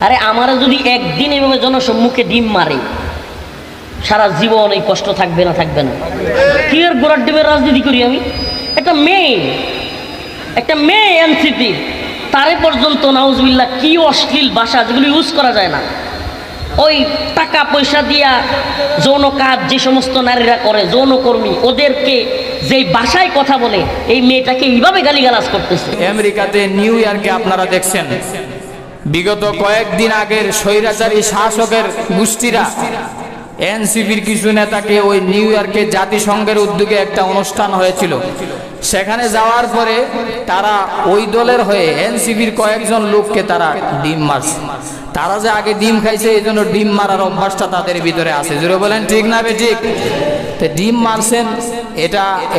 আরে আমারা যদি একদিন এভাবে জনসম্মুখে ডিম মারে সারা জীবন এই কষ্ট থাকবে না কি আর গোড়ার ডিমের রাজনীতি করি আমি? একটা মেয়ে এনসিপি তারে পর্যন্ত নাউজুবিল্লাহ কি অশ্লীল ভাষা যেগুলো ইউজ করা যায় না, ওই টাকা পয়সা দিয়া যৌন কাজ যে সমস্ত নারীরা করে, যৌনকর্মী, ওদেরকে যে ভাষায় কথা বলে এই মেয়েটাকে এইভাবে গালিগালাজ করতেছে। আমেরিকাতে নিউ ইয়র্কে আপনারা দেখছেন বিগত কয়েকদিন আগের স্বৈরাচারী শাসকের গোষ্ঠীরা এনসিপির কিছু নেতাকে ওই নিউ ইয়র্কে জাতিসংঘের উদ্যোগে একটা অনুষ্ঠান হয়েছিল, সেখানে যাওয়ার পরে তারা ওই দলের হয়ে এনসিপির কয়েকজন লোককে তারা ডিম মারছে। তারা যে আগে ডিম খাইছে এই জন্য ডিম মারার অভ্যাসটা তাদের ভিতরে আছে। জোরে বলেন ঠিক না বেঠিক? তো ডিম মারছেন,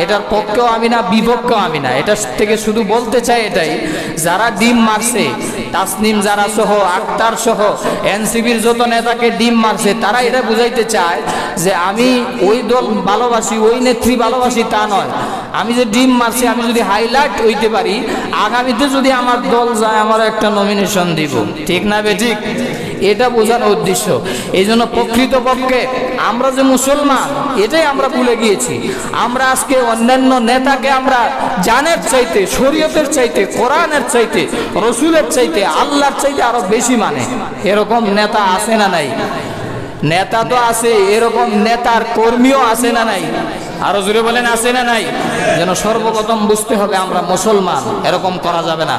এটার পক্ষেও আমি না, বিপক্ষেও আমি না। এটা থেকে শুধু বলতে চাই এটাই, যারা ডিম মারছে, তাসনিম যারা সহ, আক্তার সহ এনসিপির যত নেতাকে ডিম মারছে, তারা এটা বুঝাইতে চায় যে আমি ওই দল ভালোবাসি, ওই নেত্রী ভালোবাসি তা নয়। আমি যে ডিম মারছি, আমি যদি হাইলাইট হইতে পারি, আগামীতে যদি আমার দল যায় আমার একটা নমিনেশন দিব। ঠিক না বেঠিক? এটা বোঝানোর উদ্দেশ্য। এই জন্য প্রকৃতপক্ষে আমরা যে মুসলমান এটাই আমরা ভুলে গিয়েছি। আমরা আজকে অন্যান্য নেতাকে আমরা জানের চাইতে, শরীয়তের চাইতে, কোরআনের চাইতে, রসুলের চাইতে, আল্লাহর চাইতে আরো বেশি মানে। এরকম নেতা আছে না নাই? নেতা তো আছে, এরকম নেতার কর্মীও আছে না নাই? আরো জোরে বলেন আছে না নাই? যেন সর্বপ্রথম বুঝতে হবে আমরা মুসলমান, এরকম করা যাবে না।